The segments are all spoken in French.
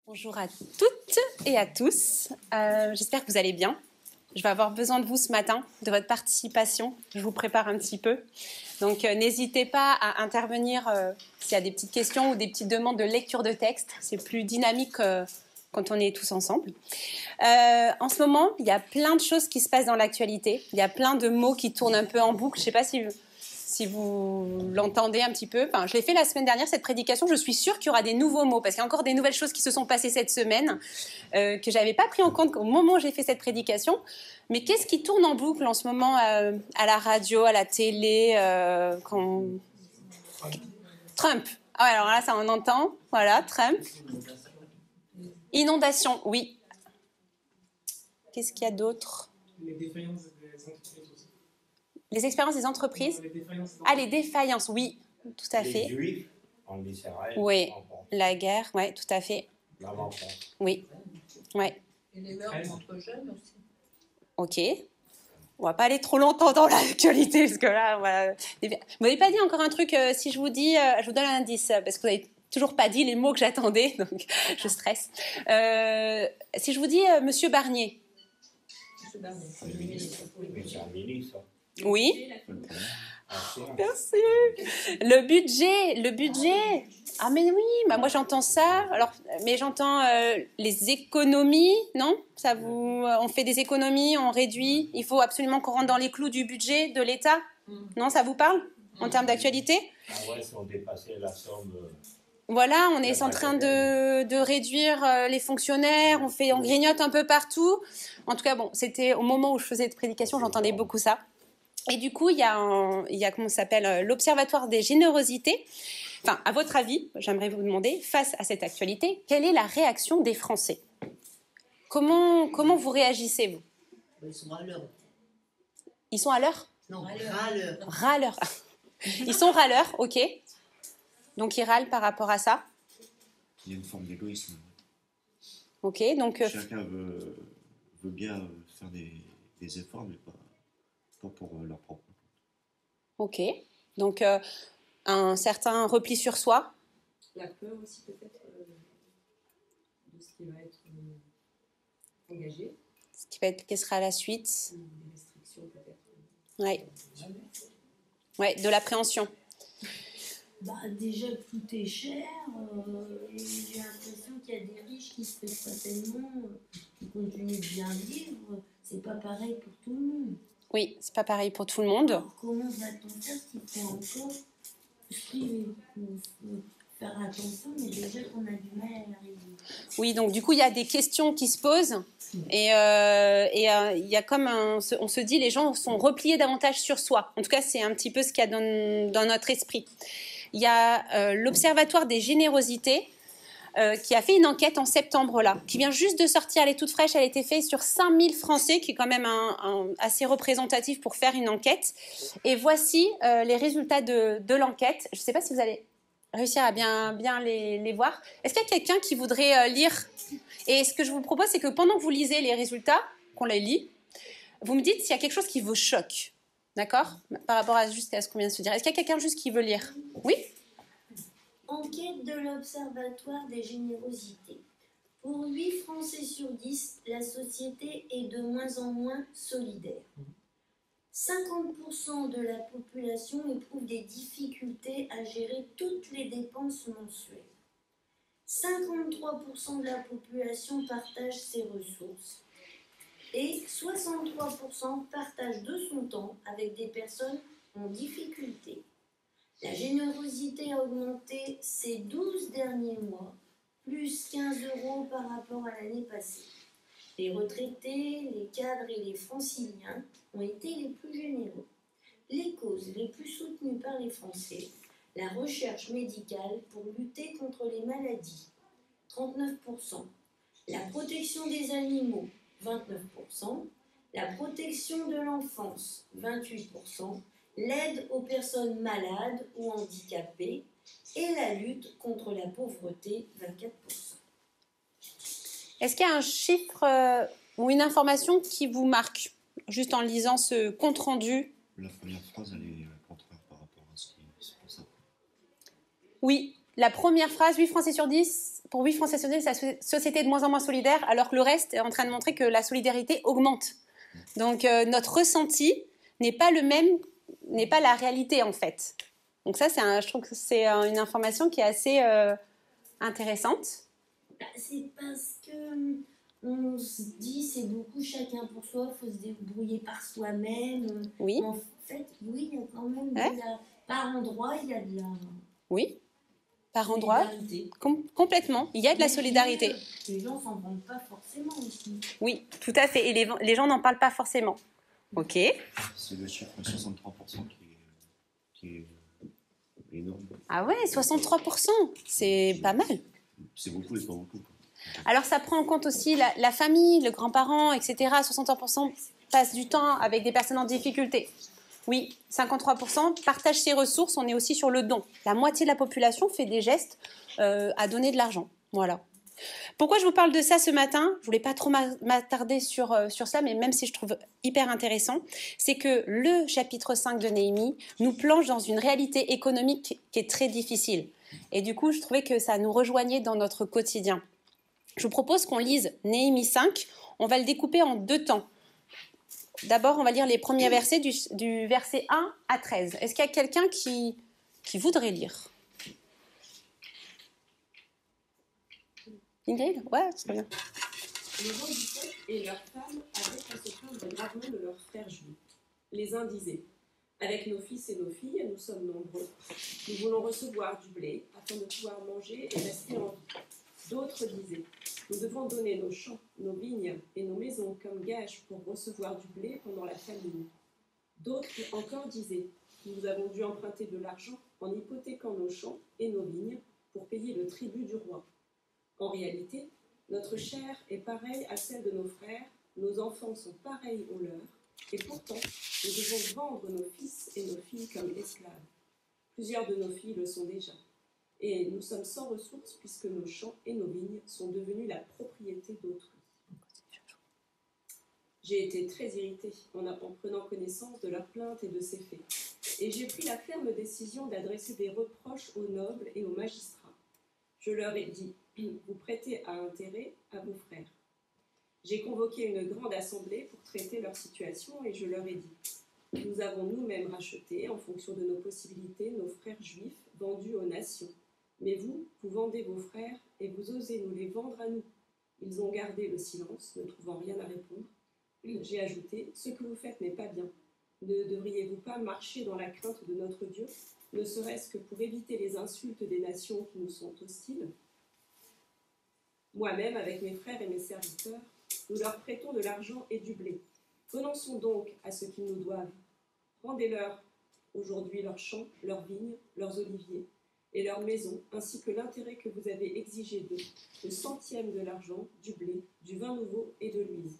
Bonjour à toutes et à tous, j'espère que vous allez bien. Je vais avoir besoin de vous ce matin, de votre participation, je vous prépare un petit peu. Donc n'hésitez pas à intervenir s'il y a des petites questions ou des petites demandes de lecture de texte, c'est plus dynamique quand on est tous ensemble. En ce moment, il y a plein de choses qui se passent dans l'actualité, il y a plein de mots qui tournent un peu en boucle, je ne sais pas si vous l'entendez un petit peu. Enfin, je l'ai fait la semaine dernière, cette prédication. Je suis sûre qu'il y aura des nouveaux mots, parce qu'il y a encore des nouvelles choses qui se sont passées cette semaine, que je n'avais pas pris en compte au moment où j'ai fait cette prédication. Mais qu'est-ce qui tourne en boucle en ce moment à la radio, à la télé Trump. Ah ouais, alors là, ça on entend. Voilà, Trump. Inondation, oui. Qu'est-ce qu'il y a d'autre? Les défaillances des entreprises aussi. Les expériences des entreprises. Les défaillances, oui, tout à fait. Les Juifs en Israël. Oui, la guerre, oui, tout à fait. La mort. Oui, oui. Et les meurtres entre jeunes aussi. Ok. On va pas aller trop longtemps dans l'actualité, parce que là, voilà. Vous m'avez pas dit encore un truc, si je vous dis, je vous donne un indice, parce que vous n'avez toujours pas dit les mots que j'attendais, donc je stresse. Si je vous dis Monsieur Barnier. Monsieur Barnier. C'est un ministre. Oui. Merci. Le budget. Ah mais oui, bah moi j'entends ça. Alors, mais j'entends les économies, non? Ça on fait des économies, on réduit. Il faut absolument qu'on rentre dans les clous du budget de l'État. Non, ça vous parle en termes d'actualité? Ah ouais, si on dépassait la somme. Voilà, on est en train de réduire les fonctionnaires, on grignote un peu partout. En tout cas, bon, c'était au moment où je faisais cette prédication, j'entendais beaucoup ça. Et du coup, il y a comment ça s'appelle, l'Observatoire des générosités. Enfin, à votre avis, j'aimerais vous demander, face à cette actualité, quelle est la réaction des Français? Comment vous réagissez, vous? Ils sont râleurs. Ils sont à l'heure? Non, râleurs. Râleurs. Ils sont râleurs, ok. Donc, ils râlent par rapport à ça. Il y a une forme d'égoïsme. Ok, donc... Chacun veut bien faire des efforts, mais pas pour leur propre. Ok, donc un certain repli sur soi. La peur aussi peut-être de ce qui va être engagé. Quelle sera la suite? Des restrictions peut-être. Oui. Ouais, de l'appréhension. Déjà, tout est cher. Et j'ai l'impression qu'il y a des riches qui se font tellement, qui continuent de bien vivre. C'est pas pareil pour tout le monde. Oui, c'est pas pareil pour tout le monde. Alors, comment va-t-on faire s'il faut encore faire attention, mais déjà qu'on a du mal à l'arrivée. Oui, donc du coup, il y a des questions qui se posent. Et il y a comme on se dit, les gens sont repliés davantage sur soi. En tout cas, c'est un petit peu ce qu'il y a dans notre esprit. Il y a l'Observatoire des générosités qui a fait une enquête en septembre là, qui vient juste de sortir, elle est toute fraîche, elle a été faite sur 5000 Français, qui est quand même assez représentatif pour faire une enquête. Et voici les résultats de l'enquête. Je ne sais pas si vous allez réussir à bien les voir. Est-ce qu'il y a quelqu'un qui voudrait lire? Et ce que je vous propose, c'est que pendant que vous lisez les résultats, qu'on les lit, vous me dites s'il y a quelque chose qui vous choque. D'accord? Par rapport à ce qu'on vient de se dire. Est-ce qu'il y a quelqu'un juste qui veut lire? Oui? Enquête de l'Observatoire des générosités. Pour 8 Français sur 10, la société est de moins en moins solidaire. 50% de la population éprouve des difficultés à gérer toutes les dépenses mensuelles. 53% de la population partage ses ressources. Et 63% partagent de son temps avec des personnes en difficulté. La générosité a augmenté ces 12 derniers mois, plus 15 € par rapport à l'année passée. Les retraités, les cadres et les franciliens ont été les plus généreux. Les causes les plus soutenues par les Français, la recherche médicale pour lutter contre les maladies, 39%, la protection des animaux, 29%, la protection de l'enfance, 28%, l'aide aux personnes malades ou handicapées et la lutte contre la pauvreté, 24%. Est-ce qu'il y a un chiffre ou une information qui vous marque, juste en lisant ce compte-rendu? La première phrase, elle est contraire par rapport à ce qui se passe après. Oui, la première phrase, 8 Français sur 10 pour 8 Français sur 10, la société est de moins en moins solidaire, alors que le reste est en train de montrer que la solidarité augmente. Donc notre ressenti n'est pas le même, n'est pas la réalité en fait. Donc ça, je trouve que c'est une information qui est assez intéressante. C'est parce que on se dit c'est beaucoup chacun pour soi, il faut se débrouiller par soi-même. Oui. En fait, oui, il y a quand même Ouais. par endroit, il y a de la Oui, par endroit, solidarité. complètement. Il y a de la solidarité. Les gens s'en rendent pas forcément aussi. Oui, tout à fait. Et les gens n'en parlent pas forcément. Ok. C'est le chiffre 63% qui est énorme. Ah ouais, 63%, c'est pas mal. C'est beaucoup et pas beaucoup. Quoi. Alors ça prend en compte aussi la famille, le grand-parent, etc. 63% passent du temps avec des personnes en difficulté. Oui, 53% partagent ses ressources, on est aussi sur le don. La moitié de la population fait des gestes à donner de l'argent. Voilà. Pourquoi je vous parle de ça ce matin? Je voulais pas trop m'attarder sur ça, mais même si je trouve hyper intéressant, c'est que le chapitre 5 de Néhémie nous plonge dans une réalité économique qui est très difficile. Et du coup, je trouvais que ça nous rejoignait dans notre quotidien. Je vous propose qu'on lise Néhémie 5. On va le découper en 2 temps. D'abord, on va lire les premiers versets du verset 1 à 13. Est-ce qu'il y a quelqu'un qui voudrait lire? Ingrid? Ouais, c'est bien. Les gens du peuple et leurs femmes avaient à se plaindre gravement de leurs frères juifs. Les uns disaient: avec nos fils et nos filles, nous sommes nombreux. Nous voulons recevoir du blé afin de pouvoir manger et rester en vie. D'autres disaient: nous devons donner nos champs, nos vignes et nos maisons comme gage pour recevoir du blé pendant la famine. D'autres encore disaient: nous avons dû emprunter de l'argent en hypothéquant nos champs et nos vignes pour payer le tribut du roi. En réalité, notre chair est pareille à celle de nos frères, nos enfants sont pareils aux leurs, et pourtant, nous devons vendre nos fils et nos filles comme esclaves. Plusieurs de nos filles le sont déjà. Et nous sommes sans ressources puisque nos champs et nos vignes sont devenus la propriété d'autrui. J'ai été très irritée en prenant connaissance de leurs plaintes et de ces faits. Et j'ai pris la ferme décision d'adresser des reproches aux nobles et aux magistrats. Je leur ai dit: vous prêtez à intérêt à vos frères. J'ai convoqué une grande assemblée pour traiter leur situation et je leur ai dit: nous avons nous-mêmes racheté, en fonction de nos possibilités, nos frères juifs vendus aux nations. Mais vous vendez vos frères et vous osez nous les vendre à nous. Ils ont gardé le silence, ne trouvant rien à répondre. J'ai ajouté: ce que vous faites n'est pas bien. Ne devriez-vous pas marcher dans la crainte de notre Dieu, ne serait-ce que pour éviter les insultes des nations qui nous sont hostiles? Moi-même, avec mes frères et mes serviteurs, nous leur prêtons de l'argent et du blé. Renonçons donc à ce qu'ils nous doivent. Rendez-leur aujourd'hui leurs champs, leurs vignes, leurs oliviers et leurs maisons, ainsi que l'intérêt que vous avez exigé d'eux, le centième de l'argent, du blé, du vin nouveau et de l'huile.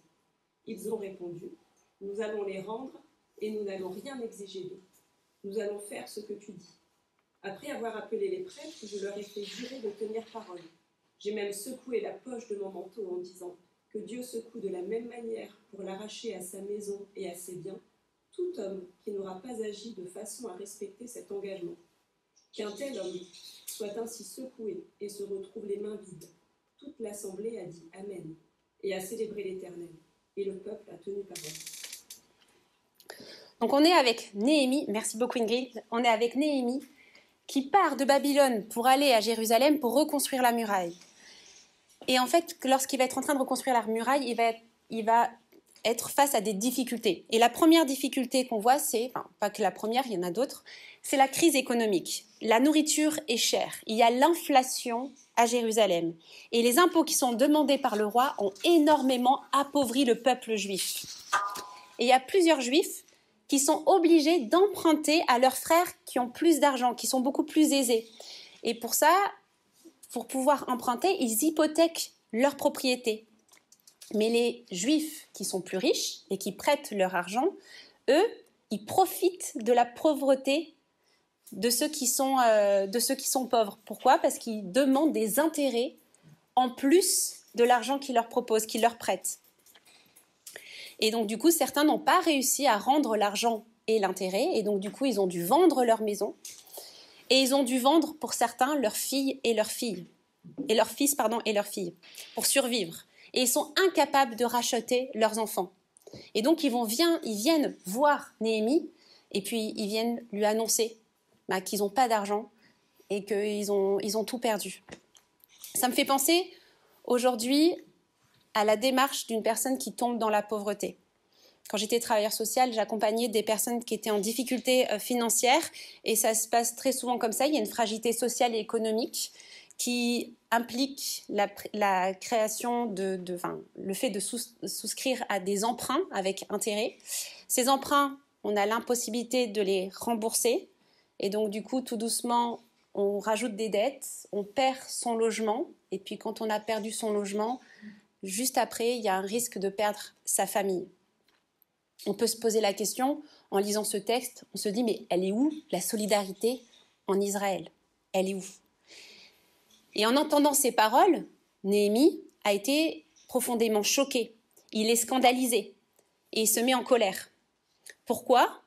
Ils ont répondu: nous allons les rendre et nous n'allons rien exiger d'eux. Nous allons faire ce que tu dis. Après avoir appelé les prêtres, je leur ai fait jurer de tenir parole. J'ai même secoué la poche de mon manteau en disant: que Dieu secoue de la même manière pour l'arracher à sa maison et à ses biens tout homme qui n'aura pas agi de façon à respecter cet engagement. Qu'un tel homme soit ainsi secoué et se retrouve les mains vides. Toute l'assemblée a dit Amen et a célébré l'Éternel. Et le peuple a tenu parole. Donc on est avec Néhémie, merci beaucoup Ingrid, on est avec Néhémie qui part de Babylone pour aller à Jérusalem pour reconstruire la muraille. Et en fait, lorsqu'il va être en train de reconstruire la muraille, il va être face à des difficultés. Et la première difficulté qu'on voit, c'est, enfin, pas que la première, il y en a d'autres, c'est la crise économique. La nourriture est chère. Il y a l'inflation à Jérusalem. Et les impôts qui sont demandés par le roi ont énormément appauvri le peuple juif. Et il y a plusieurs juifs qui sont obligés d'emprunter à leurs frères qui ont plus d'argent, qui sont beaucoup plus aisés. Et pour ça, pour pouvoir emprunter, ils hypothèquent leur propriété. Mais les juifs qui sont plus riches et qui prêtent leur argent, eux, ils profitent de la pauvreté de ceux qui sont pauvres. Pourquoi ? Parce qu'ils demandent des intérêts en plus de l'argent qu'ils leur proposent, qu'ils leur prêtent. Et donc, du coup, certains n'ont pas réussi à rendre l'argent et l'intérêt. Et donc, du coup, ils ont dû vendre leur maison. Et ils ont dû vendre, pour certains, leurs filles et leurs filles. et leurs fils et leurs filles pour survivre. Et ils sont incapables de racheter leurs enfants. Et donc ils viennent voir Néhémie et puis ils viennent lui annoncer qu'ils n'ont pas d'argent et qu'ils ont tout perdu. Ça me fait penser aujourd'hui à la démarche d'une personne qui tombe dans la pauvreté. Quand j'étais travailleur social, j'accompagnais des personnes qui étaient en difficulté financière et ça se passe très souvent comme ça. Il y a une fragilité sociale et économique qui implique la création le fait de souscrire à des emprunts avec intérêt. Ces emprunts, on a l'impossibilité de les rembourser et donc du coup, tout doucement, on rajoute des dettes, on perd son logement et puis quand on a perdu son logement, juste après, il y a un risque de perdre sa famille. On peut se poser la question, en lisant ce texte, on se dit, mais elle est où la solidarité en Israël? Elle est où? Et en entendant ces paroles, Néhémie a été profondément choqué. Il est scandalisé et il se met en colère. Pourquoi?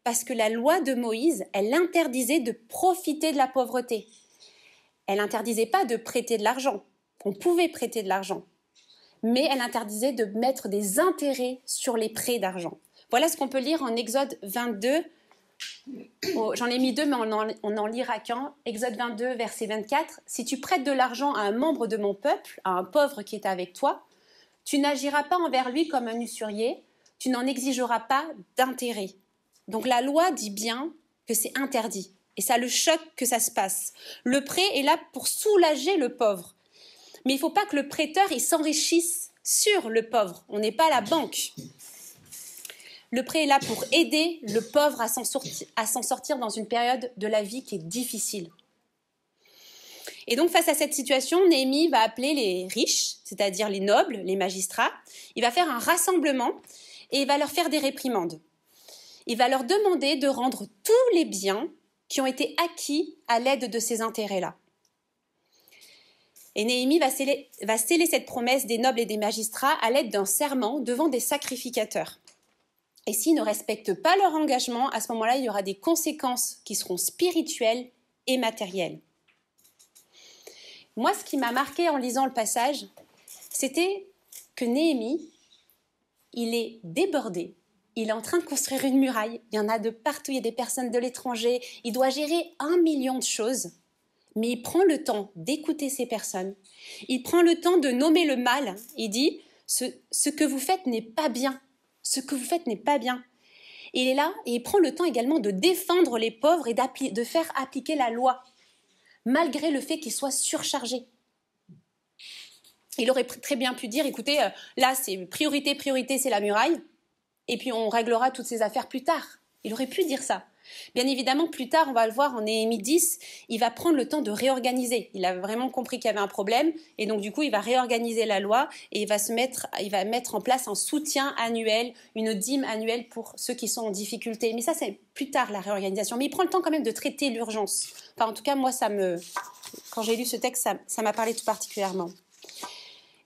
Parce que la loi de Moïse, elle interdisait de profiter de la pauvreté. Elle n'interdisait pas de prêter de l'argent. On pouvait prêter de l'argent. Mais elle interdisait de mettre des intérêts sur les prêts d'argent. Voilà ce qu'on peut lire en Exode 22. J'en ai mis 2, mais on en lira qu'un. Exode 22, verset 24. « Si tu prêtes de l'argent à un membre de mon peuple, à un pauvre qui est avec toi, tu n'agiras pas envers lui comme un usurier, tu n'en exigeras pas d'intérêt. » Donc la loi dit bien que c'est interdit. Et ça le choque que ça se passe. Le prêt est là pour soulager le pauvre. Mais il ne faut pas que le prêteur il s'enrichisse sur le pauvre. On n'est pas la banque. Le prêt est là pour aider le pauvre à s'en sortir dans une période de la vie qui est difficile. Et donc, face à cette situation, Néhémie va appeler les riches, c'est-à-dire les nobles, les magistrats. Il va faire un rassemblement et il va leur faire des réprimandes. Il va leur demander de rendre tous les biens qui ont été acquis à l'aide de ces intérêts-là. Et Néhémie va sceller cette promesse des nobles et des magistrats à l'aide d'un serment devant des sacrificateurs. Et s'ils ne respectent pas leur engagement, à ce moment-là, il y aura des conséquences qui seront spirituelles et matérielles. Moi, ce qui m'a marqué en lisant le passage, c'était que Néhémie, il est débordé. Il est en train de construire une muraille. Il y en a de partout, il y a des personnes de l'étranger. Il doit gérer 1 million de choses. Mais il prend le temps d'écouter ces personnes. Il prend le temps de nommer le mal. Il dit, ce que vous faites n'est pas bien. Ce que vous faites n'est pas bien. Il est là et il prend le temps également de défendre les pauvres et de faire appliquer la loi, malgré le fait qu'ils soient surchargés. Il aurait très bien pu dire, écoutez, là, c'est priorité, c'est la muraille, et puis on réglera toutes ces affaires plus tard. Il aurait pu dire ça. Bien évidemment, plus tard, on va le voir en Néhémie 10, il va prendre le temps de réorganiser. Il a vraiment compris qu'il y avait un problème et donc du coup, il va réorganiser la loi et il va mettre en place un soutien annuel, une dîme annuelle pour ceux qui sont en difficulté. Mais ça, c'est plus tard la réorganisation. Mais il prend le temps quand même de traiter l'urgence. Enfin, en tout cas, moi, quand j'ai lu ce texte, ça m'a parlé tout particulièrement.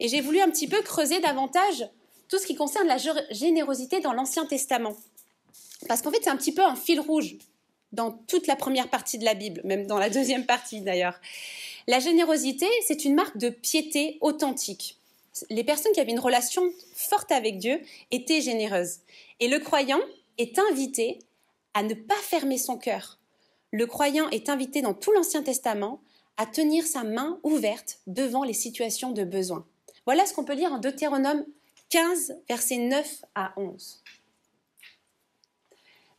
Et j'ai voulu un petit peu creuser davantage tout ce qui concerne la générosité dans l'Ancien Testament. Parce qu'en fait, c'est un petit peu un fil rouge dans toute la première partie de la Bible, même dans la deuxième partie d'ailleurs. La générosité, c'est une marque de piété authentique. Les personnes qui avaient une relation forte avec Dieu étaient généreuses. Et le croyant est invité à ne pas fermer son cœur. Le croyant est invité dans tout l'Ancien Testament à tenir sa main ouverte devant les situations de besoin. Voilà ce qu'on peut lire en Deutéronome 15, versets 9 à 11.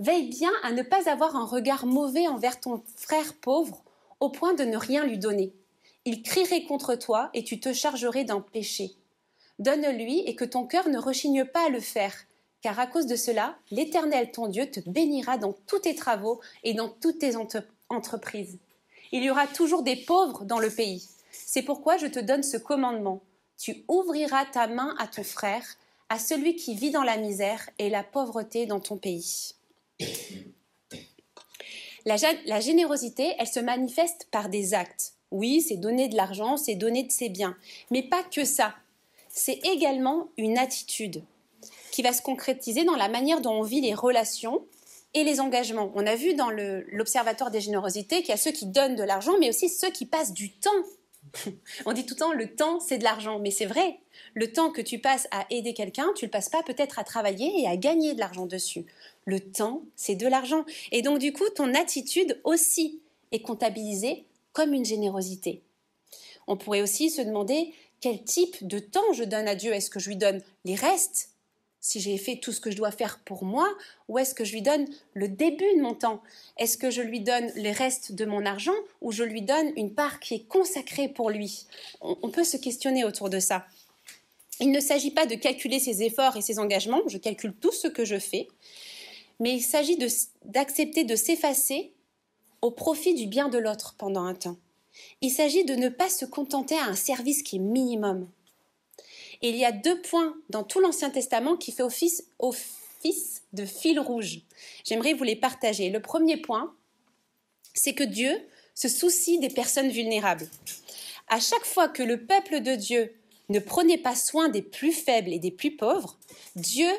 Veille bien à ne pas avoir un regard mauvais envers ton frère pauvre au point de ne rien lui donner. Il crierait contre toi et tu te chargerais d'un péché. Donne-lui et que ton cœur ne rechigne pas à le faire, car à cause de cela, l'Éternel ton Dieu te bénira dans tous tes travaux et dans toutes tes entreprises. Il y aura toujours des pauvres dans le pays. C'est pourquoi je te donne ce commandement. Tu ouvriras ta main à ton frère, à celui qui vit dans la misère et la pauvreté dans ton pays. La générosité, elle se manifeste par des actes. Oui, c'est donner de l'argent, c'est donner de ses biens. Mais pas que ça. C'est également une attitude qui va se concrétiser dans la manière dont on vit les relations et les engagements. On a vu dans l'Observatoire des générosités qu'il y a ceux qui donnent de l'argent, mais aussi ceux qui passent du temps On dit tout le temps, le temps, c'est de l'argent. Mais c'est vrai, le temps que tu passes à aider quelqu'un, tu le passes pas peut-être à travailler et à gagner de l'argent dessus. Le temps, c'est de l'argent. Et donc, du coup, ton attitude aussi est comptabilisée comme une générosité. On pourrait aussi se demander quel type de temps je donne à Dieu. Est-ce que je lui donne les restes, si j'ai fait tout ce que je dois faire pour moi, ou est-ce que je lui donne le début de mon temps? Est-ce que je lui donne les restes de mon argent ou je lui donne une part qui est consacrée pour lui? On peut se questionner autour de ça. Il ne s'agit pas de calculer ses efforts et ses engagements, je calcule tout ce que je fais, mais il s'agit d'accepter de s'effacer au profit du bien de l'autre pendant un temps. Il s'agit de ne pas se contenter à un service qui est minimum. Et il y a 2 points dans tout l'Ancien Testament qui fait office de fil rouge. J'aimerais vous les partager. Le premier point, c'est que Dieu se soucie des personnes vulnérables. À chaque fois que le peuple de Dieu ne prenait pas soin des plus faibles et des plus pauvres, Dieu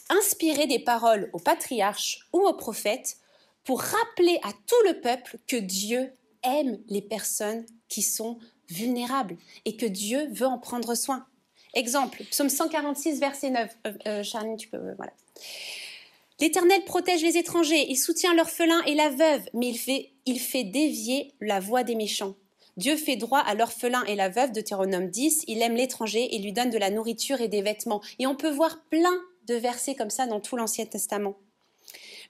inspirait des paroles aux patriarches ou aux prophètes pour rappeler à tout le peuple que Dieu aime les personnes qui sont vulnérables et que Dieu veut en prendre soin. Exemple, psaume 146, verset 9. Charline, tu peux... voilà. L'Éternel protège les étrangers, il soutient l'orphelin et la veuve, mais il fait dévier la voie des méchants. Dieu fait droit à l'orphelin et la veuve, Deutéronome 10, il aime l'étranger et lui donne de la nourriture et des vêtements. Et on peut voir plein de versets comme ça dans tout l'Ancien Testament.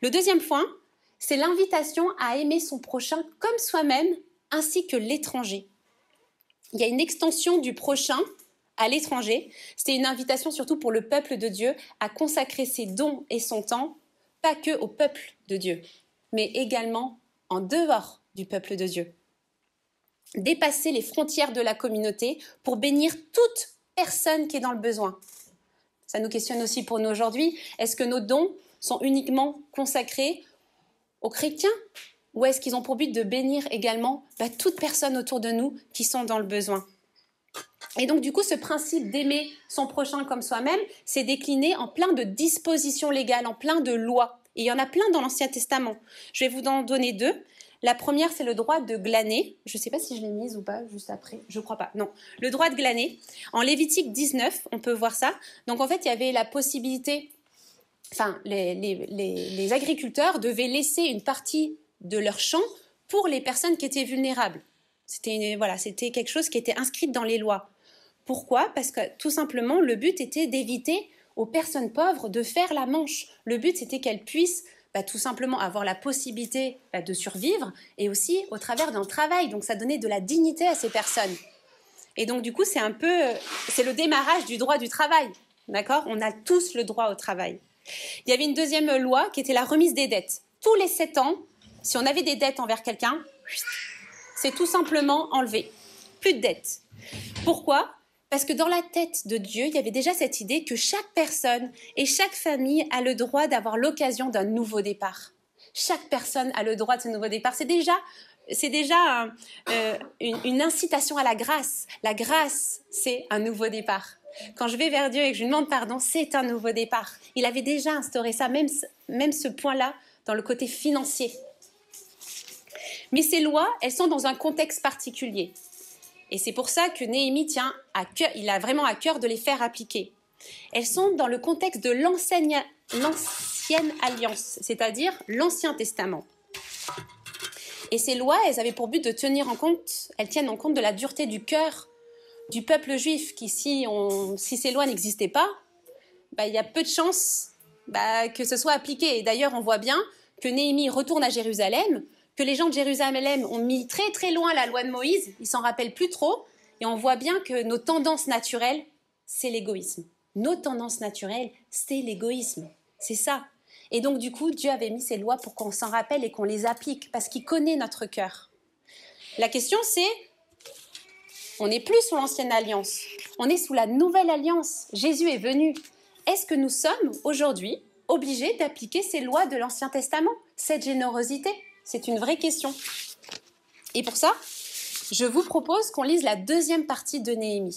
Le deuxième point, c'est l'invitation à aimer son prochain comme soi-même, ainsi que l'étranger. Il y a une extension du prochain à l'étranger. C'était une invitation surtout pour le peuple de Dieu à consacrer ses dons et son temps, pas que au peuple de Dieu, mais également en dehors du peuple de Dieu. Dépasser les frontières de la communauté pour bénir toute personne qui est dans le besoin. Ça nous questionne aussi pour nous aujourd'hui. Est-ce que nos dons sont uniquement consacrés aux chrétiens ou est-ce qu'ils ont pour but de bénir également toute personne autour de nous qui sont dans le besoin? Et donc, du coup, ce principe d'aimer son prochain comme soi-même, c'est décliné en plein de dispositions légales, en plein de lois. Et il y en a plein dans l'Ancien Testament. Je vais vous en donner 2. La première, c'est le droit de glaner. Je ne sais pas si je l'ai mise ou pas, juste après. Je ne crois pas. Non. Le droit de glaner. En Lévitique 19, on peut voir ça. Donc, en fait, il y avait la possibilité... Enfin, les agriculteurs devaient laisser une partie de leur champ pour les personnes qui étaient vulnérables. C'était quelque chose qui était inscrit dans les lois. Pourquoi? Parce que tout simplement, le but était d'éviter aux personnes pauvres de faire la manche. Le but, c'était qu'elles puissent tout simplement avoir la possibilité de survivre et aussi au travers d'un travail. Donc, ça donnait de la dignité à ces personnes. Et donc, du coup, c'est le démarrage du droit du travail. D'accord? On a tous le droit au travail. Il y avait une deuxième loi qui était la remise des dettes. Tous les 7 ans, si on avait des dettes envers quelqu'un, c'est tout simplement enlevé. Plus de dettes. Pourquoi? Parce que dans la tête de Dieu, il y avait déjà cette idée que chaque personne et chaque famille a le droit d'avoir l'occasion d'un nouveau départ. Chaque personne a le droit de ce nouveau départ. C'est déjà une incitation à la grâce. La grâce, c'est un nouveau départ. Quand je vais vers Dieu et que je lui demande pardon, c'est un nouveau départ. Il avait déjà instauré ça, même ce point-là, dans le côté financier. Mais ces lois, elles sont dans un contexte particulier. Et c'est pour ça que Néhémie il a vraiment à cœur de les faire appliquer. Elles sont dans le contexte de l'ancienne alliance, c'est-à-dire l'Ancien Testament. Et ces lois, elles avaient pour but de tiennent en compte de la dureté du cœur du peuple juif, qui si ces lois n'existaient pas, il y a peu de chances que ce soit appliqué. Et d'ailleurs, on voit bien que Néhémie retourne à Jérusalem, que les gens de Jérusalem ont mis très très loin la loi de Moïse, ils s'en rappellent plus trop, et on voit bien que nos tendances naturelles, c'est l'égoïsme. Nos tendances naturelles, c'est l'égoïsme. C'est ça. Et donc du coup, Dieu avait mis ces lois pour qu'on s'en rappelle et qu'on les applique, parce qu'il connaît notre cœur. La question c'est, on n'est plus sous l'ancienne alliance, on est sous la nouvelle alliance. Jésus est venu. Est-ce que nous sommes aujourd'hui obligés d'appliquer ces lois de l'Ancien Testament, cette générosité? C'est une vraie question. Et pour ça, je vous propose qu'on lise la deuxième partie de Néhémie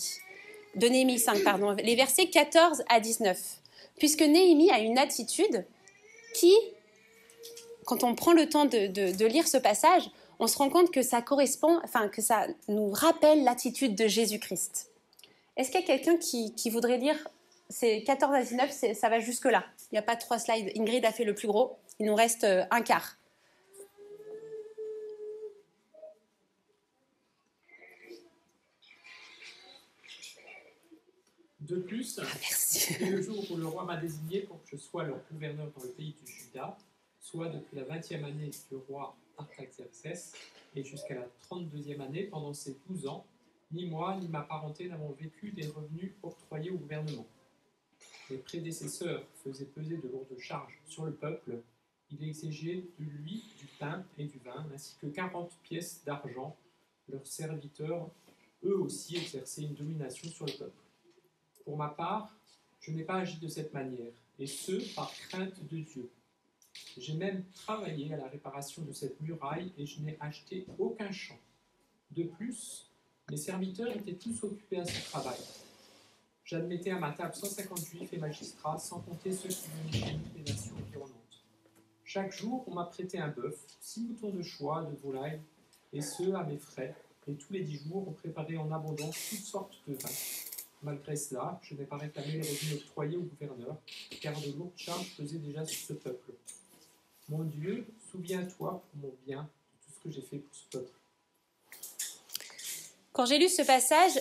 5, les versets 14 à 19. Puisque Néhémie a une attitude qui, quand on prend le temps de lire ce passage, on se rend compte que ça correspond, enfin que ça nous rappelle l'attitude de Jésus-Christ. Est-ce qu'il y a quelqu'un qui voudrait lire ces 14 à 19, ça va jusque-là. Il n'y a pas 3 slides. Ingrid a fait le plus gros. Il nous reste un quart. De plus, dès le jour où le roi m'a désigné pour que je sois leur gouverneur dans le pays du Juda, soit depuis la 20e année du roi Artaxerxès et jusqu'à la 32e année, pendant ces 12 ans, ni moi ni ma parenté n'avons vécu des revenus octroyés au gouvernement. Mes prédécesseurs faisaient peser de lourdes charges sur le peuple. Il exigeait de lui du pain et du vin, ainsi que 40 pièces d'argent. Leurs serviteurs, eux aussi, exerçaient une domination sur le peuple. Pour ma part, je n'ai pas agi de cette manière, et ce, par crainte de Dieu. J'ai même travaillé à la réparation de cette muraille, et je n'ai acheté aucun champ. De plus, mes serviteurs étaient tous occupés à ce travail. J'admettais à ma table 150 juifs et magistrats, sans compter ceux qui venaient des nations environnantes. Chaque jour, on m'a prêté un bœuf, 6 moutons de choix, de volailles, et ce, à mes frais. Et tous les 10 jours, on préparait en abondance toutes sortes de vins. Malgré cela, je n'ai pas réclamé les revenus octroyés au gouverneur, car de lourdes charges pesaient déjà sur ce peuple. Mon Dieu, souviens-toi pour mon bien de tout ce que j'ai fait pour ce peuple. Quand j'ai lu ce passage,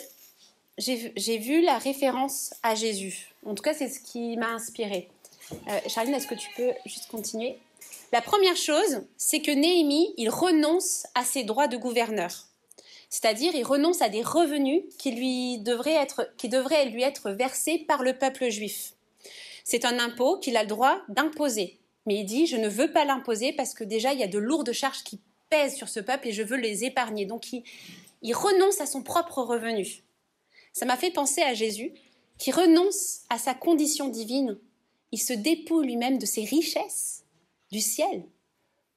j'ai vu la référence à Jésus. En tout cas, c'est ce qui m'a inspirée. Charline, est-ce que tu peux juste continuer ? La première chose, c'est que Néhémie, il renonce à ses droits de gouverneur. C'est-à-dire, il renonce à des revenus qui devraient lui être versés par le peuple juif. C'est un impôt qu'il a le droit d'imposer. Mais il dit, je ne veux pas l'imposer parce que déjà, il y a de lourdes charges qui pèsent sur ce peuple et je veux les épargner. Donc, il renonce à son propre revenu. Ça m'a fait penser à Jésus, qui renonce à sa condition divine. Il se dépouille lui-même de ses richesses du ciel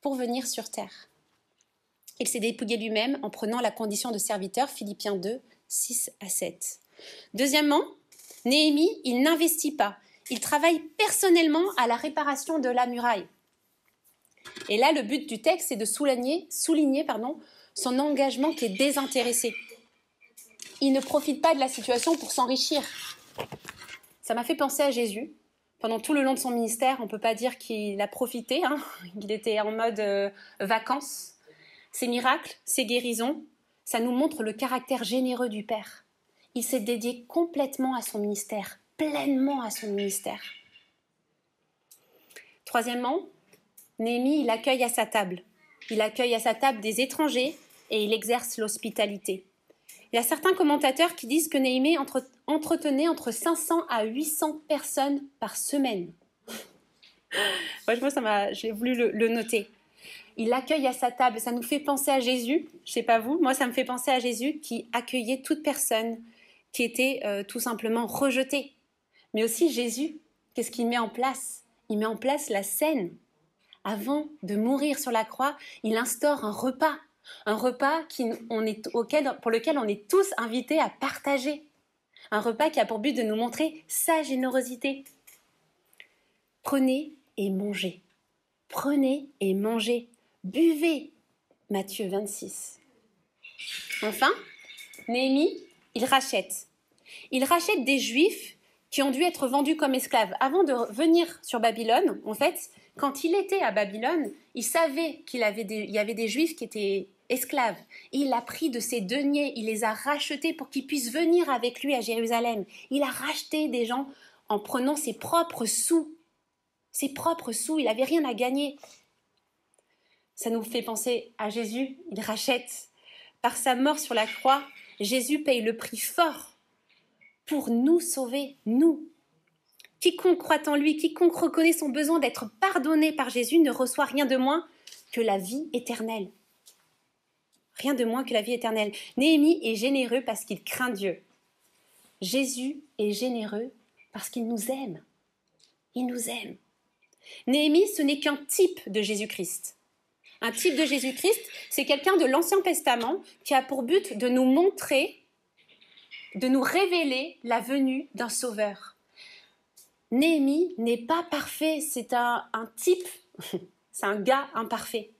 pour venir sur terre. Il s'est dépouillé lui-même en prenant la condition de serviteur, Philippiens 2, 6 à 7. Deuxièmement, Néhémie, il n'investit pas. Il travaille personnellement à la réparation de la muraille. Et là, le but du texte, c'est de souligner son engagement qui est désintéressé. Il ne profite pas de la situation pour s'enrichir. Ça m'a fait penser à Jésus. Pendant tout le long de son ministère, on ne peut pas dire qu'il a profité. Il était en mode vacances. Ses miracles, ses guérisons, ça nous montre le caractère généreux du Père. Il s'est dédié complètement à son ministère, pleinement à son ministère. Troisièmement, Néhémie, il accueille à sa table. Il accueille à sa table des étrangers et il exerce l'hospitalité. Il y a certains commentateurs qui disent que Néhémie entretenait entre 500 à 800 personnes par semaine. Franchement, j'ai voulu le noter. Il accueille à sa table, ça nous fait penser à Jésus, je ne sais pas vous, moi ça me fait penser à Jésus qui accueillait toute personne qui était tout simplement rejetée. Mais aussi Jésus, qu'est-ce qu'il met en place ? Il met en place la scène. Avant de mourir sur la croix, il instaure un repas pour lequel on est tous invités à partager. Un repas qui a pour but de nous montrer sa générosité. Prenez et mangez. Prenez et mangez. Buvez. Matthieu 26. Enfin, Néhémie, il rachète. Il rachète des Juifs qui ont dû être vendus comme esclaves. Avant de venir sur Babylone, en fait, quand il était à Babylone, il savait qu'il y avait des Juifs qui étaient esclaves. Il a pris de ses deniers, il les a rachetés pour qu'ils puissent venir avec lui à Jérusalem. Il a racheté des gens en prenant ses propres sous. Ses propres sous, il n'avait rien à gagner. Ça nous fait penser à Jésus, il rachète. Par sa mort sur la croix, Jésus paye le prix fort pour nous sauver, nous. Quiconque croit en lui, quiconque reconnaît son besoin d'être pardonné par Jésus ne reçoit rien de moins que la vie éternelle. Rien de moins que la vie éternelle. Néhémie est généreux parce qu'il craint Dieu. Jésus est généreux parce qu'il nous aime. Il nous aime. Néhémie, ce n'est qu'un type de Jésus-Christ. Un type de Jésus-Christ, c'est quelqu'un de l'Ancien Testament qui a pour but de nous montrer, de nous révéler la venue d'un sauveur. Néhémie n'est pas parfait, c'est un type, c'est un gars imparfait.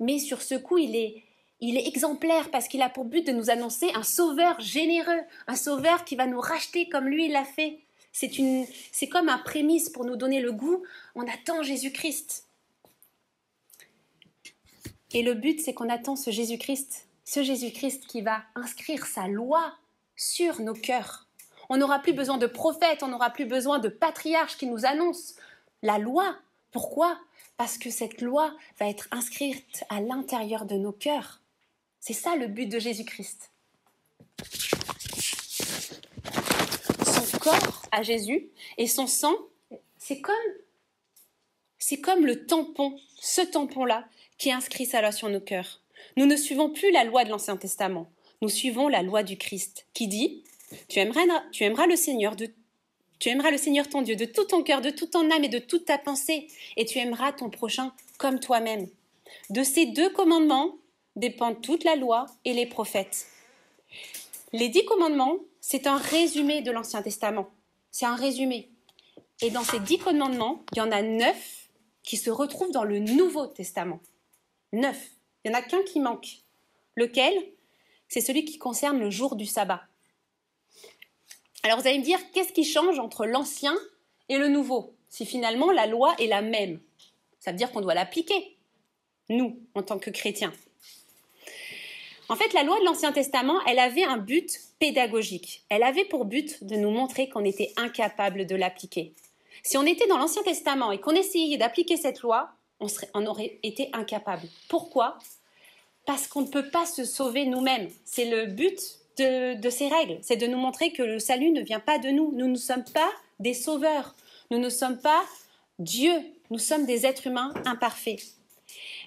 mais sur ce coup, il est exemplaire parce qu'il a pour but de nous annoncer un sauveur généreux, un sauveur qui va nous racheter comme lui l'a fait. C'est comme un prémisse pour nous donner le goût. On attend Jésus-Christ. Et le but, c'est qu'on attend ce Jésus-Christ qui va inscrire sa loi sur nos cœurs. On n'aura plus besoin de prophètes, on n'aura plus besoin de patriarches qui nous annoncent la loi. Pourquoi ? Parce que cette loi va être inscrite à l'intérieur de nos cœurs. C'est ça le but de Jésus-Christ. Son corps à Jésus et son sang, c'est comme le tampon, ce tampon-là qui inscrit sa loi sur nos cœurs. Nous ne suivons plus la loi de l'Ancien Testament, nous suivons la loi du Christ qui dit « Tu aimeras le Seigneur ton Dieu de tout ton cœur, de toute ton âme et de toute ta pensée, et tu aimeras ton prochain comme toi-même. » De ces 2 commandements dépendent toute la loi et les prophètes. Les 10 commandements, c'est un résumé de l'Ancien Testament. C'est un résumé. Et dans ces 10 commandements, il y en a 9 qui se retrouvent dans le Nouveau Testament. 9. Il n'y en a qu'un qui manque. Lequel ? C'est celui qui concerne le jour du sabbat. Alors vous allez me dire, qu'est-ce qui change entre l'Ancien et le Nouveau ? Si finalement la loi est la même. Ça veut dire qu'on doit l'appliquer, nous, en tant que chrétiens. En fait, la loi de l'Ancien Testament, elle avait un but pédagogique. Elle avait pour but de nous montrer qu'on était incapable de l'appliquer. Si on était dans l'Ancien Testament et qu'on essayait d'appliquer cette loi, on aurait été incapable. Pourquoi ? Parce qu'on ne peut pas se sauver nous-mêmes. C'est le but de ces règles. C'est de nous montrer que le salut ne vient pas de nous. Nous ne sommes pas des sauveurs. Nous ne sommes pas Dieu. Nous sommes des êtres humains imparfaits.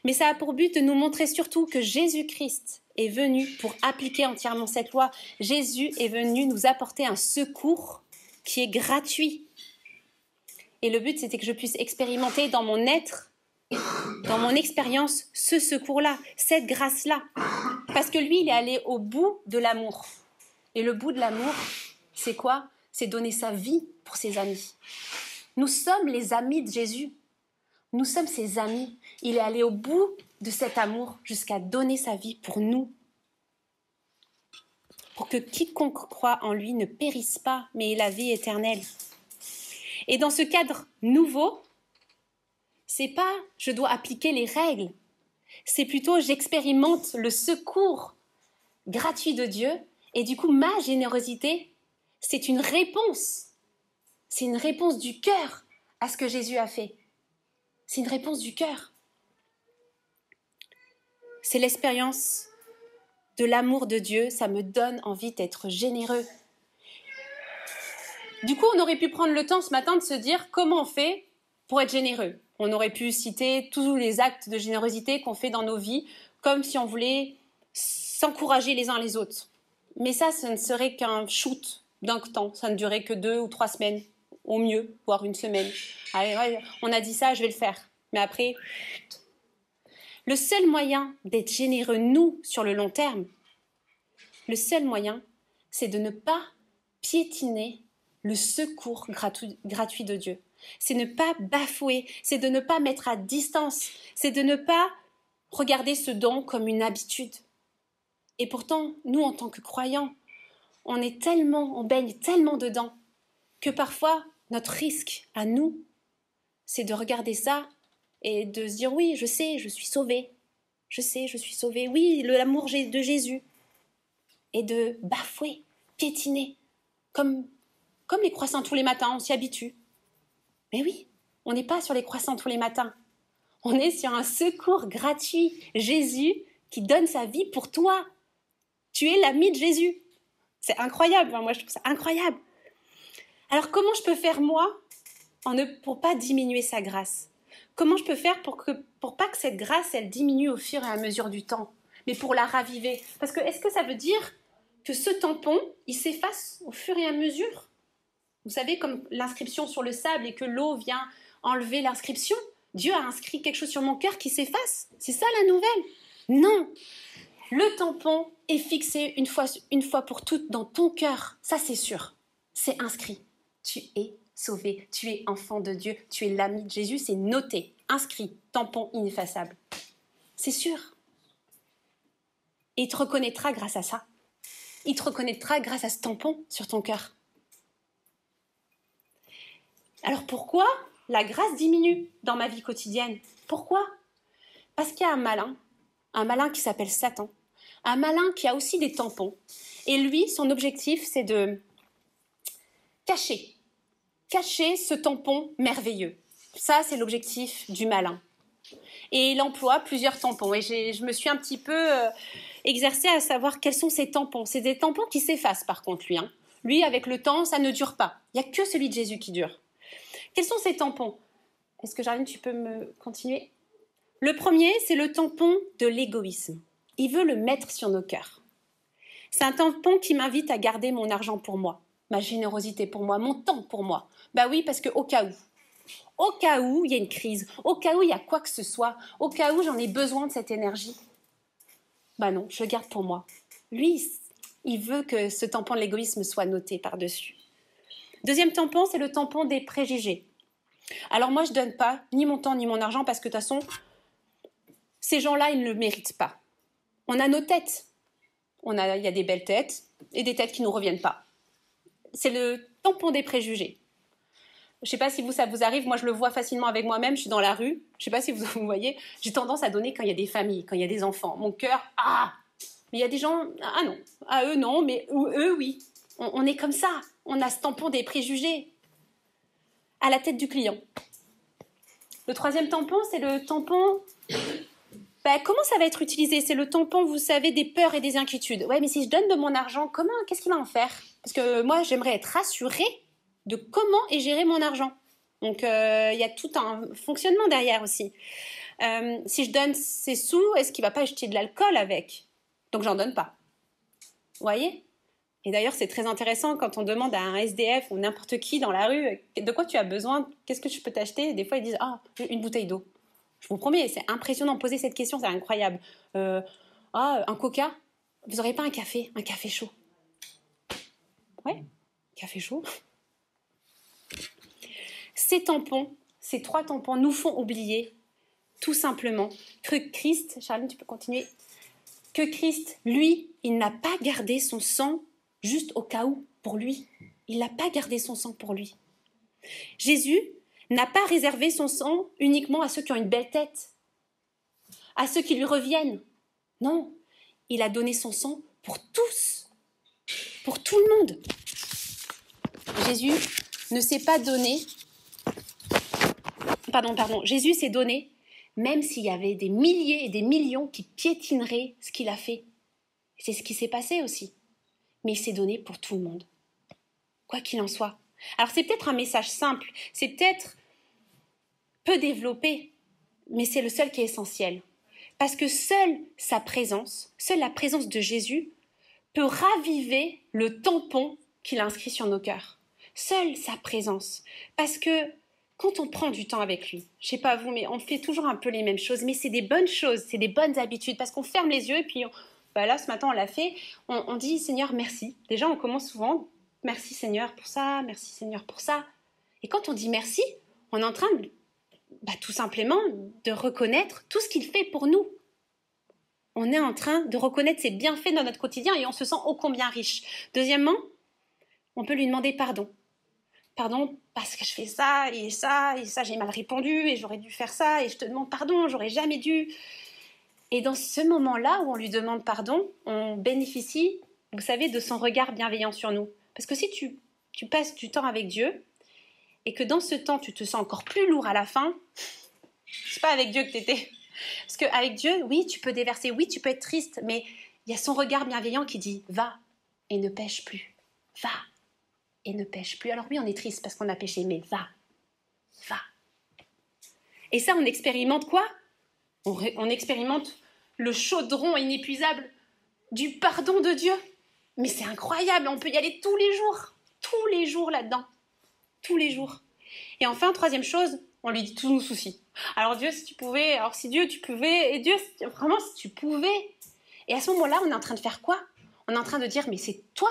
Mais ça a pour but de nous montrer surtout que Jésus-Christ est venu pour appliquer entièrement cette loi. Jésus est venu nous apporter un secours qui est gratuit. Et le but, c'était que je puisse expérimenter dans mon être, dans mon expérience, ce secours-là, cette grâce-là. Parce que lui, il est allé au bout de l'amour. Et le bout de l'amour, c'est quoi ? C'est donner sa vie pour ses amis. Nous sommes les amis de Jésus. Nous sommes ses amis. Il est allé au bout de cet amour jusqu'à donner sa vie pour nous. Pour que quiconque croit en lui ne périsse pas, mais ait la vie éternelle. Et dans ce cadre nouveau, c'est pas je dois appliquer les règles, c'est plutôt j'expérimente le secours gratuit de Dieu et du coup ma générosité, c'est une réponse du cœur à ce que Jésus a fait. C'est une réponse du cœur. C'est l'expérience de l'amour de Dieu, ça me donne envie d'être généreux. Du coup, on aurait pu prendre le temps ce matin de se dire comment on fait pour être généreux. On aurait pu citer tous les actes de générosité qu'on fait dans nos vies, comme si on voulait s'encourager les uns les autres. Mais ça ne serait qu'un shoot d'un temps. Ça ne durerait que 2 ou 3 semaines, au mieux, voire une semaine. Allez, ouais, on a dit ça, je vais le faire. Mais après, le seul moyen d'être généreux, nous, sur le long terme, le seul moyen, c'est de ne pas piétiner le secours gratuit de Dieu. C'est ne pas bafouer, c'est de ne pas mettre à distance, c'est de ne pas regarder ce don comme une habitude. Et pourtant, nous, en tant que croyants, on baigne tellement dedans que parfois, notre risque à nous, c'est de regarder ça et de se dire « Oui, je sais, je suis sauvée. Je sais, je suis sauvée. Oui, l'amour de Jésus. » Et de bafouer, piétiner, comme les croissants tous les matins, on s'y habitue. Mais oui, on n'est pas sur les croissants tous les matins. On est sur un secours gratuit. Jésus qui donne sa vie pour toi. Tu es l'ami de Jésus. C'est incroyable, moi je trouve ça incroyable. Alors comment je peux faire moi pour pas diminuer sa grâce ? Comment je peux faire pour pas que cette grâce elle diminue au fur et à mesure du temps, mais pour la raviver ? Parce que est-ce que ça veut dire que ce tampon, il s'efface au fur et à mesure ? Vous savez, comme l'inscription sur le sable et que l'eau vient enlever l'inscription, Dieu a inscrit quelque chose sur mon cœur qui s'efface. C'est ça la nouvelle ? Non ! Le tampon est fixé une fois pour toutes dans ton cœur. Ça, c'est sûr. C'est inscrit. Tu es sauvé. Tu es enfant de Dieu. Tu es l'ami de Jésus. C'est noté, inscrit, tampon ineffaçable. C'est sûr. Et il te reconnaîtra grâce à ça. Il te reconnaîtra grâce à ce tampon sur ton cœur. Alors pourquoi la grâce diminue dans ma vie quotidienne? Pourquoi? Parce qu'il y a un malin qui s'appelle Satan, un malin qui a aussi des tampons. Et lui, son objectif, c'est de cacher ce tampon merveilleux. Ça, c'est l'objectif du malin. Et il emploie plusieurs tampons. Et je me suis un petit peu exercée à savoir quels sont ces tampons. C'est des tampons qui s'effacent par contre, lui. Lui, avec le temps, ça ne dure pas. Il n'y a que celui de Jésus qui dure. Quels sont ces tampons? Est-ce que Jarline, tu peux me continuer? Le premier, c'est le tampon de l'égoïsme. Il veut le mettre sur nos cœurs. C'est un tampon qui m'invite à garder mon argent pour moi, ma générosité pour moi, mon temps pour moi. Bah oui, parce qu'au cas où il y a une crise, au cas où il y a quoi que ce soit, au cas où j'en ai besoin de cette énergie, bah non, je le garde pour moi. Lui, il veut que ce tampon de l'égoïsme soit noté par-dessus. Deuxième tampon, c'est le tampon des préjugés. Alors moi, je ne donne pas ni mon temps ni mon argent parce que de toute façon, ces gens-là, ils ne le méritent pas. On a nos têtes. Il y a des belles têtes et des têtes qui ne nous reviennent pas. C'est le tampon des préjugés. Je ne sais pas si ça vous arrive, moi je le vois facilement avec moi-même, je suis dans la rue, je ne sais pas si vous voyez, j'ai tendance à donner quand il y a des familles, quand il y a des enfants. Mon cœur, mais il y a des gens, non, eux non, mais eux oui. On est comme ça, on a ce tampon des préjugés à la tête du client. Le troisième tampon, c'est le tampon... comment ça va être utilisé? C'est le tampon, vous savez, des peurs et des inquiétudes. Ouais, mais si je donne de mon argent, qu'est-ce qu'il va en faire? Parce que moi, j'aimerais être rassurée de comment est géré mon argent. Donc, il y a tout un fonctionnement derrière aussi. Si je donne ces sous, est-ce qu'il ne va pas acheter de l'alcool avec? Donc, j'en donne pas. Vous voyez? Et d'ailleurs, c'est très intéressant quand on demande à un SDF ou n'importe qui dans la rue de quoi tu as besoin, qu'est-ce que je peux t'acheter? Des fois, ils disent une bouteille d'eau. Je vous promets, c'est impressionnant de poser cette question, c'est incroyable. Un coca? Vous n'aurez pas un café chaud? Ouais, café chaud. Ces trois tampons nous font oublier, tout simplement, que Christ, Charline, tu peux continuer, que Christ, lui, il n'a pas gardé son sang juste au cas où, pour lui. Il n'a pas gardé son sang pour lui. Jésus n'a pas réservé son sang uniquement à ceux qui ont une belle tête, à ceux qui lui reviennent. Non, il a donné son sang pour tous, pour tout le monde. Jésus ne s'est pas donné... Jésus s'est donné même s'il y avait des milliers et des millions qui piétineraient ce qu'il a fait. C'est ce qui s'est passé aussi. Mais il s'est donné pour tout le monde. Quoi qu'il en soit. Alors c'est peut-être un message simple, c'est peut-être peu développé, mais c'est le seul qui est essentiel. Parce que seule la présence de Jésus peut raviver le tampon qu'il a inscrit sur nos cœurs. Seule sa présence. Parce que quand on prend du temps avec lui, je ne sais pas vous, mais on fait toujours un peu les mêmes choses, mais c'est des bonnes choses, c'est des bonnes habitudes, parce qu'on ferme les yeux et puis là, ce matin, on l'a fait, on dit « Seigneur, merci ». Déjà, on commence souvent « Merci Seigneur pour ça, merci Seigneur pour ça ». Et quand on dit merci, on est en train tout simplement de reconnaître tout ce qu'il fait pour nous. On est en train de reconnaître ses bienfaits dans notre quotidien et on se sent ô combien riche. Deuxièmement, on peut lui demander pardon. Pardon parce que je fais ça, et ça j'ai mal répondu, et j'aurais dû faire ça, et je te demande pardon, j'aurais jamais dû. Et dans ce moment-là où on lui demande pardon, on bénéficie, vous savez, de son regard bienveillant sur nous. Parce que si tu passes du temps avec Dieu, et que dans ce temps, tu te sens encore plus lourd à la fin, c'est pas avec Dieu que t'étais. Parce qu'avec Dieu, oui, tu peux déverser, oui, tu peux être triste, mais il y a son regard bienveillant qui dit « Va et ne pêche plus. Va et ne pêche plus. » Alors oui, on est triste parce qu'on a péché, mais va. Et ça, on expérimente quoi? On expérimente le chaudron inépuisable du pardon de Dieu. Mais c'est incroyable, on peut y aller tous les jours là-dedans. Tous les jours. Et enfin, troisième chose, on lui dit tous nos soucis. Alors Dieu, si tu pouvais, alors si Dieu, tu pouvais, et Dieu, vraiment, si tu pouvais. Et à ce moment-là, on est en train de faire quoi? On est en train de dire, mais c'est toi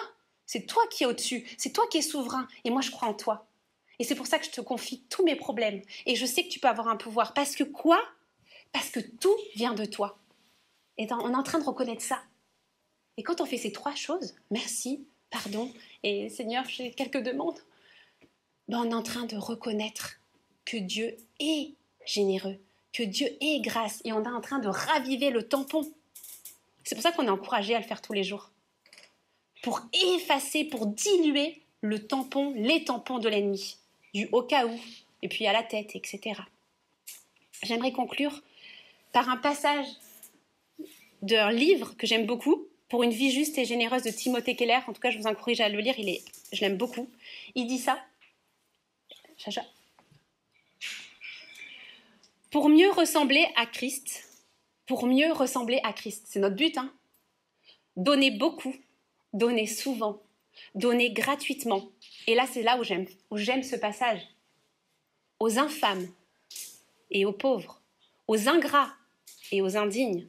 qui es au-dessus, c'est toi qui es souverain, et moi je crois en toi. Et c'est pour ça que je te confie tous mes problèmes, et je sais que tu peux avoir un pouvoir. Parce que quoi? Parce que tout vient de toi. Et on est en train de reconnaître ça. Et quand on fait ces 3 choses, merci, pardon, et Seigneur, j'ai quelques demandes, ben on est en train de reconnaître que Dieu est généreux, que Dieu est grâce, et on est en train de raviver le tampon. C'est pour ça qu'on est encouragé à le faire tous les jours. Pour effacer, pour diluer le tampon, les tampons de l'ennemi, du au cas où, et puis à la tête, etc. J'aimerais conclure par un passage d'un livre que j'aime beaucoup, Pour une vie juste et généreuse de Timothée Keller. En tout cas, je vous encourage à le lire, je l'aime beaucoup. Il dit ça. Chacha. Pour mieux ressembler à Christ, c'est notre but, hein. Donnez beaucoup, donnez souvent, donnez gratuitement. Et là, c'est là où j'aime ce passage. Aux infâmes et aux pauvres, aux ingrats et aux indignes.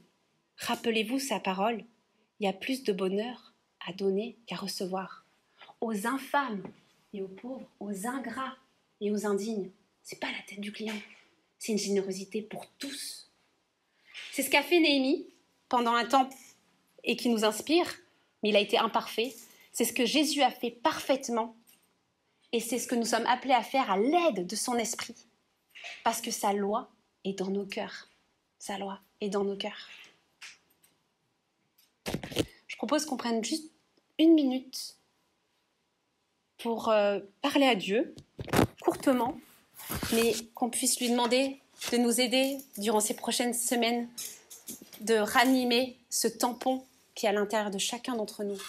Rappelez-vous sa parole, il y a plus de bonheur à donner qu'à recevoir. Aux infâmes et aux pauvres, aux ingrats et aux indignes. C'est pas la tête du client, c'est une générosité pour tous. C'est ce qu'a fait Néhémie pendant un temps et qui nous inspire, mais il a été imparfait. C'est ce que Jésus a fait parfaitement et c'est ce que nous sommes appelés à faire à l'aide de son esprit. Parce que sa loi est dans nos cœurs. Sa loi est dans nos cœurs. Je propose qu'on prenne juste 1 minute pour parler à Dieu, courtement, mais qu'on puisse lui demander de nous aider durant ces prochaines semaines de ranimer ce tampon qui est à l'intérieur de chacun d'entre nous.